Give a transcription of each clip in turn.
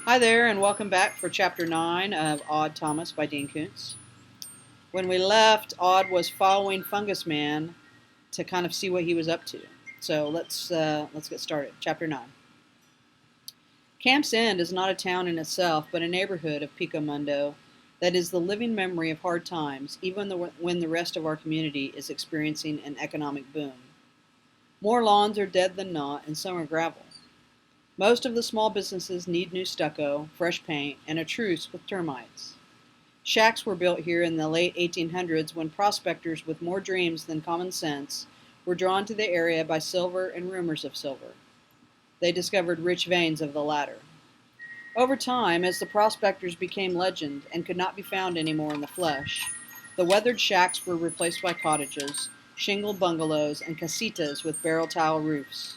Hi there, and welcome back for Chapter 9 of Odd Thomas by Dean Koontz. When we left, Odd was following Fungus Man to kind of see what he was up to. So let's get started. Chapter 9. Camp's End is not a town in itself, but a neighborhood of Pico Mundo that is the living memory of hard times, even when the rest of our community is experiencing an economic boom. More lawns are dead than not, and some are gravel. Most of the small businesses need new stucco, fresh paint, and a truce with termites. Shacks were built here in the late 1800s when prospectors with more dreams than common sense were drawn to the area by silver and rumors of silver. They discovered rich veins of the latter. Over time, as the prospectors became legend and could not be found anymore in the flesh, the weathered shacks were replaced by cottages, shingled bungalows, and casitas with barrel tile roofs.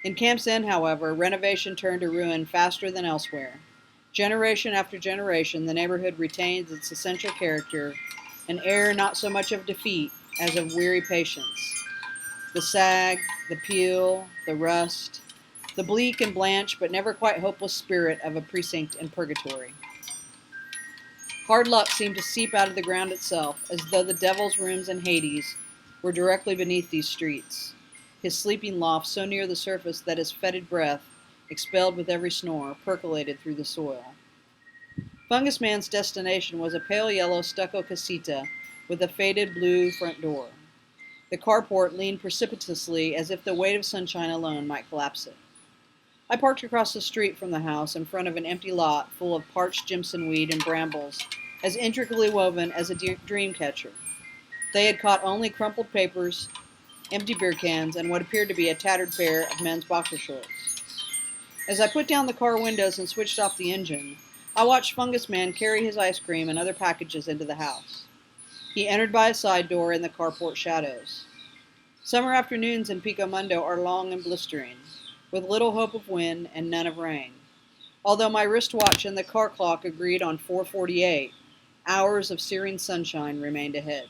In Camp's End, however, renovation turned to ruin faster than elsewhere. Generation after generation, the neighborhood retains its essential character, an air not so much of defeat as of weary patience. The sag, the peel, the rust, the bleak and blanched but never quite hopeless spirit of a precinct in purgatory. Hard luck seemed to seep out of the ground itself, as though the devil's rooms in Hades were directly beneath these streets. His sleeping loft so near the surface that his fetid breath, expelled with every snore, percolated through the soil. Fungus Man's destination was a pale yellow stucco casita with a faded blue front door. The carport leaned precipitously as if the weight of sunshine alone might collapse it. I parked across the street from the house in front of an empty lot full of parched jimson weed and brambles, as intricately woven as a dream catcher. They had caught only crumpled papers, empty beer cans, and what appeared to be a tattered pair of men's boxer shorts. As I put down the car windows and switched off the engine, I watched Fungus Man carry his ice cream and other packages into the house. He entered by a side door in the carport shadows. Summer afternoons in Pico Mundo are long and blistering, with little hope of wind and none of rain. Although my wristwatch and the car clock agreed on 4:48, hours of searing sunshine remained ahead.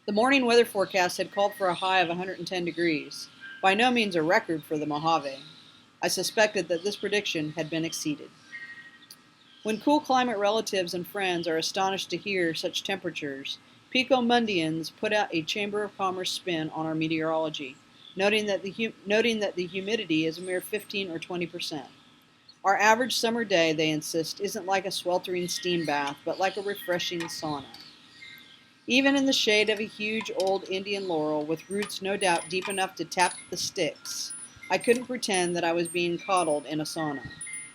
The morning weather forecast had called for a high of 110 degrees, by no means a record for the Mojave. I suspected that this prediction had been exceeded. When cool climate relatives and friends are astonished to hear such temperatures, Pico Mundians put out a Chamber of Commerce spin on our meteorology, noting that the humidity is a mere 15 or 20%. Our average summer day, they insist, isn't like a sweltering steam bath, but like a refreshing sauna. Even in the shade of a huge old Indian laurel, with roots no doubt deep enough to tap the sticks, I couldn't pretend that I was being coddled in a sauna.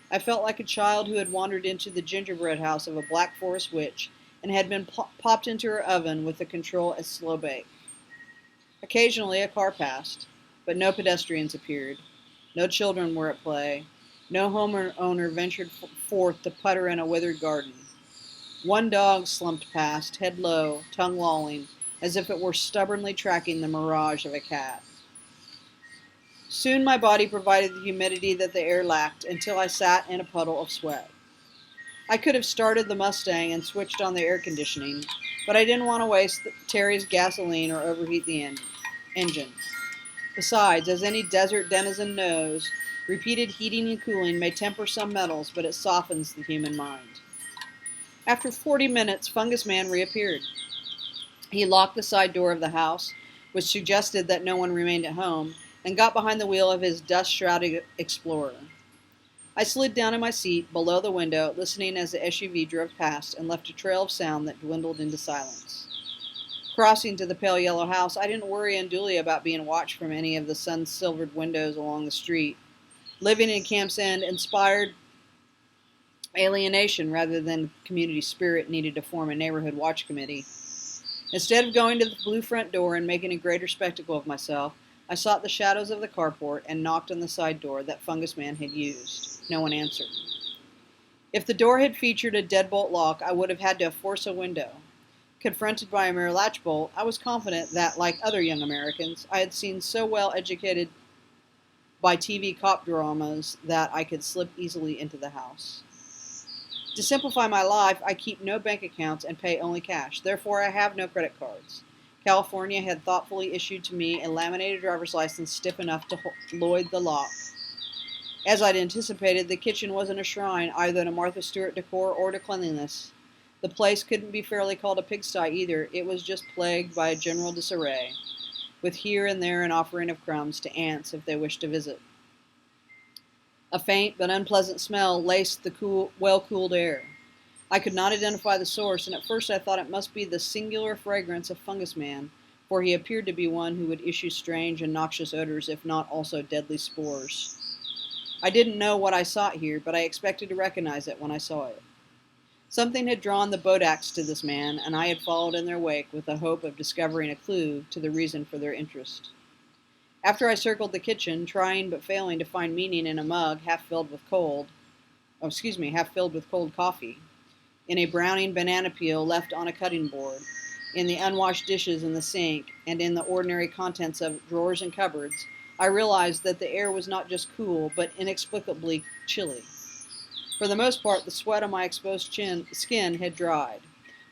I felt like a child who had wandered into the gingerbread house of a Black Forest witch and had been popped into her oven with the control as slow bake. Occasionally a car passed, but no pedestrians appeared. No children were at play. No homeowner ventured forth to putter in a withered garden. One dog slumped past, head low, tongue lolling, as if it were stubbornly tracking the mirage of a cat. Soon my body provided the humidity that the air lacked until I sat in a puddle of sweat. I could have started the Mustang and switched on the air conditioning, but I didn't want to waste Terry's gasoline or overheat the engine. Besides, as any desert denizen knows, repeated heating and cooling may temper some metals, but it softens the human mind. After 40 minutes, Fungus Man reappeared. He locked the side door of the house, which suggested that no one remained at home, and got behind the wheel of his dust-shrouded Explorer. I slid down in my seat below the window, listening as the SUV drove past and left a trail of sound that dwindled into silence. Crossing to the pale yellow house, I didn't worry unduly about being watched from any of the sun-silvered windows along the street. Living in Camp's End inspired alienation rather than community spirit needed to form a neighborhood watch committee. Instead of going to the blue front door and making a greater spectacle of myself, I sought the shadows of the carport and knocked on the side door that Fungus Man had used. No one answered. If the door had featured a deadbolt lock, I would have had to force a window. Confronted by a mere latch bolt, I was confident that, like other young Americans, I had seen so well educated by TV cop dramas that I could slip easily into the house. To simplify my life, I keep no bank accounts and pay only cash. Therefore, I have no credit cards. California had thoughtfully issued to me a laminated driver's license stiff enough to Lloyd the lock. As I'd anticipated, the kitchen wasn't a shrine either to Martha Stewart decor or to cleanliness. The place couldn't be fairly called a pigsty either. It was just plagued by a general disarray, with here and there an offering of crumbs to ants if they wished to visit. A faint but unpleasant smell laced the well-cooled air. I could not identify the source, and at first I thought it must be the singular fragrance of Fungus Man, for he appeared to be one who would issue strange and noxious odors, if not also deadly spores. I didn't know what I sought here, but I expected to recognize it when I saw it. Something had drawn the Bodaks to this man, and I had followed in their wake with the hope of discovering a clue to the reason for their interest. After I circled the kitchen, trying but failing to find meaning in a mug half filled with cold coffee, in a browning banana peel left on a cutting board, in the unwashed dishes in the sink, and in the ordinary contents of drawers and cupboards, I realized that the air was not just cool, but inexplicably chilly. For the most part, the sweat on my exposed skin had dried.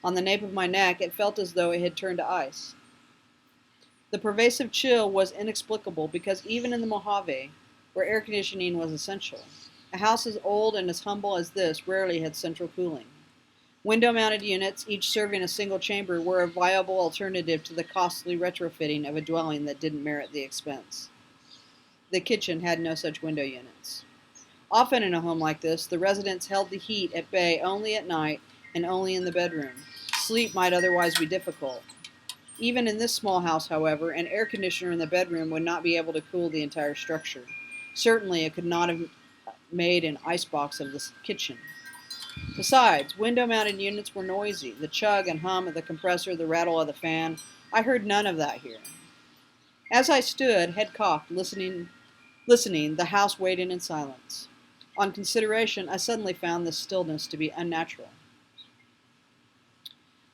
On the nape of my neck, it felt as though it had turned to ice. The pervasive chill was inexplicable because even in the Mojave, where air conditioning was essential, a house as old and as humble as this rarely had central cooling. Window-mounted units, each serving a single chamber, were a viable alternative to the costly retrofitting of a dwelling that didn't merit the expense. The kitchen had no such window units. Often in a home like this, the residents held the heat at bay only at night and only in the bedroom. Sleep might otherwise be difficult. Even in this small house, however, an air conditioner in the bedroom would not be able to cool the entire structure. Certainly, it could not have made an icebox of the kitchen. Besides, window-mounted units were noisy. The chug and hum of the compressor, the rattle of the fan, I heard none of that here. As I stood, head cocked, listening, the house waited in silence. On consideration, I suddenly found this stillness to be unnatural.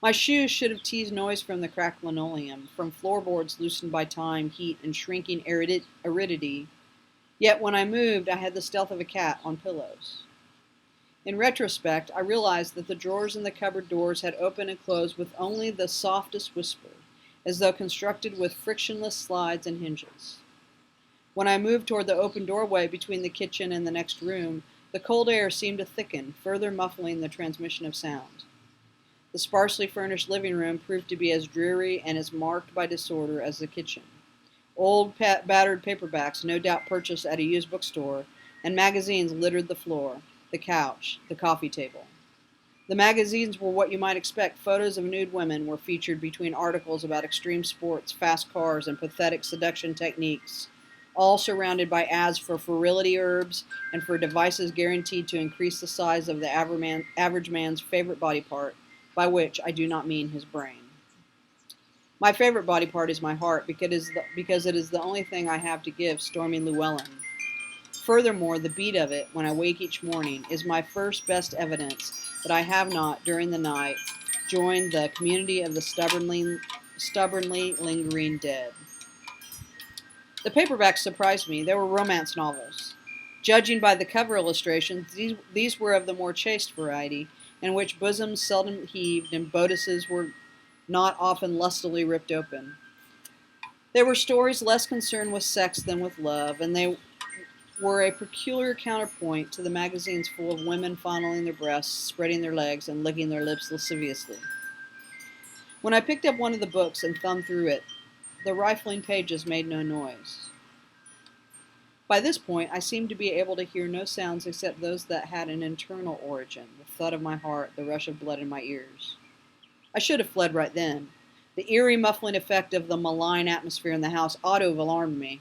My shoes should have teased noise from the cracked linoleum, from floorboards loosened by time, heat, and shrinking aridity. Yet when I moved, I had the stealth of a cat on pillows. In retrospect, I realized that the drawers in the cupboard doors had opened and closed with only the softest whisper, as though constructed with frictionless slides and hinges. When I moved toward the open doorway between the kitchen and the next room, the cold air seemed to thicken, further muffling the transmission of sound. The sparsely furnished living room proved to be as dreary and as marked by disorder as the kitchen. Old, battered paperbacks, no doubt purchased at a used bookstore, and magazines littered the floor, the couch, the coffee table. The magazines were what you might expect. Photos of nude women were featured between articles about extreme sports, fast cars, and pathetic seduction techniques, all surrounded by ads for virility herbs and for devices guaranteed to increase the size of the average man's favorite body part, by which I do not mean his brain. My favorite body part is my heart, because it is the only thing I have to give Stormy Llewellyn. Furthermore, the beat of it, when I wake each morning, is my first best evidence that I have not, during the night, joined the community of the stubbornly lingering dead. The paperbacks surprised me. They were romance novels. Judging by the cover illustrations, these were of the more chaste variety, in which bosoms seldom heaved and bodices were not often lustily ripped open. They were stories less concerned with sex than with love, and they were a peculiar counterpoint to the magazines full of women fondling their breasts, spreading their legs, and licking their lips lasciviously. When I picked up one of the books and thumbed through it, the rifling pages made no noise. By this point, I seemed to be able to hear no sounds except those that had an internal origin, the thud of my heart, the rush of blood in my ears. I should have fled right then. The eerie muffling effect of the malign atmosphere in the house ought to have alarmed me.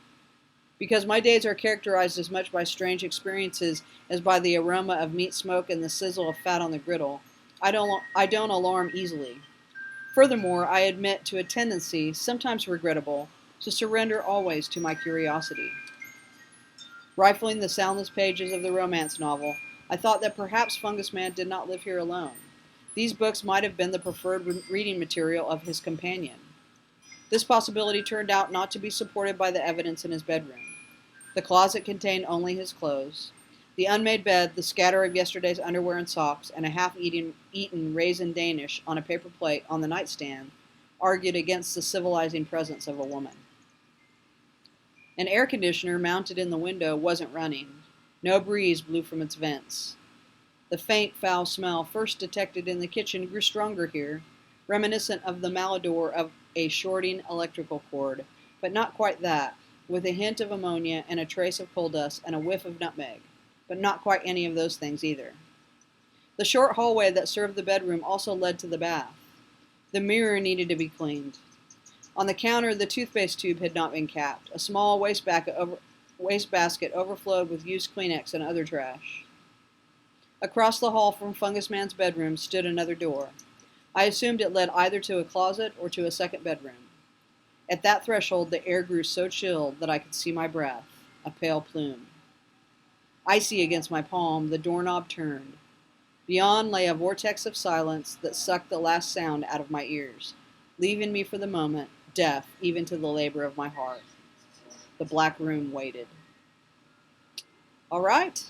Because my days are characterized as much by strange experiences as by the aroma of meat smoke and the sizzle of fat on the griddle, I don't alarm easily. Furthermore, I admit to a tendency, sometimes regrettable, to surrender always to my curiosity. Rifling the soundless pages of the romance novel, I thought that perhaps Fungus Man did not live here alone. These books might have been the preferred reading material of his companion. This possibility turned out not to be supported by the evidence in his bedroom. The closet contained only his clothes. The unmade bed, the scatter of yesterday's underwear and socks, and a half-eaten raisin Danish on a paper plate on the nightstand argued against the civilizing presence of a woman. An air conditioner mounted in the window wasn't running. No breeze blew from its vents. The faint, foul smell first detected in the kitchen grew stronger here, reminiscent of the malodor of a shorting electrical cord, but not quite that, with a hint of ammonia and a trace of coal dust and a whiff of nutmeg, but not quite any of those things either. The short hallway that served the bedroom also led to the bath. The mirror needed to be cleaned. On the counter, the toothpaste tube had not been capped. A small wastebasket overflowed with used Kleenex and other trash. Across the hall from Fungus Man's bedroom stood another door. I assumed it led either to a closet or to a second bedroom. At that threshold, the air grew so chilled that I could see my breath, a pale plume. Icy against my palm, the doorknob turned. Beyond lay a vortex of silence that sucked the last sound out of my ears, leaving me for the moment deaf even to the labor of my heart. The black room waited. All right,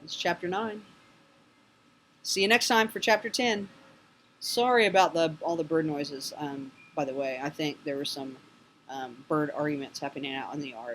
that's chapter 9. See you next time for chapter 10. Sorry about all the bird noises, by the way. I think there were some bird arguments happening out in the yard.